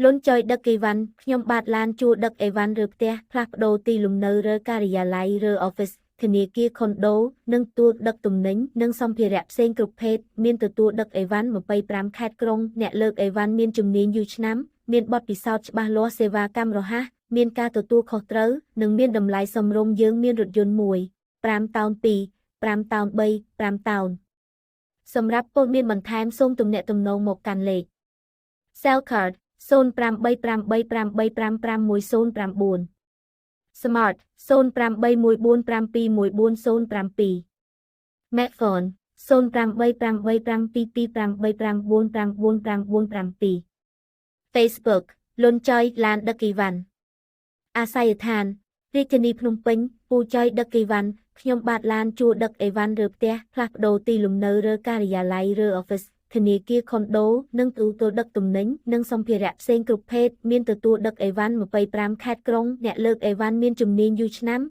លន់ចុយដឹកអីវ៉ាន់ខ្ញុំបាទឡានជួដឹកអីវ៉ាន់ឬផ្ទះផ្លាស់ប្ដូរទីលំនៅឬការិយាល័យឬ office ធនាគារខុនដូនិងទទួលដឹកទំនិញនិងសម្ភារៈផ្សេងគ្រប់ភេទមានទទួលដឹកអីវ៉ាន់25ខេត្តក្រុងអ្នកលើកអីវ៉ាន់មានជំនាញយូរឆ្នាំមានបទពិសោធន៍ច្បាស់លាស់សេវាកម្មរហ័សមានការទទួលខុសត្រូវនិងមានតម្លៃសមរម្យយើងមានរថយន្ត1 5តោន2 5តោន3 5តោនសម្រាប់ពលមានបន្ថែមសូមទំនាក់ទំនងមកកាន់លេខ Cell Card 08383555109 Smart 08145214007 Macphone 0885225999997 Facebook លន់ចុយឡានដឹកអីវ៉ាន់អាស័យដ្ឋានរាជធានីភ្នំពេញពូចុយដឹកអីវ៉ាន់ខ្ញុំបាទឡានជួដឹកអីវ៉ាន់ឬផ្ទះផ្លាស់ប្ដូរទីលំនៅឬការិយាល័យឬ office ធនាគារខុនដូនិងទទួលដឹកទំនិញនិងសម្ភារៈផ្សេងគ្រប់ភេទមានទទួលដឹកអីវ៉ាន់25ខេត្តក្រុងអ្នកលើកអីវ៉ាន់មានជំនាញយូរឆ្នាំ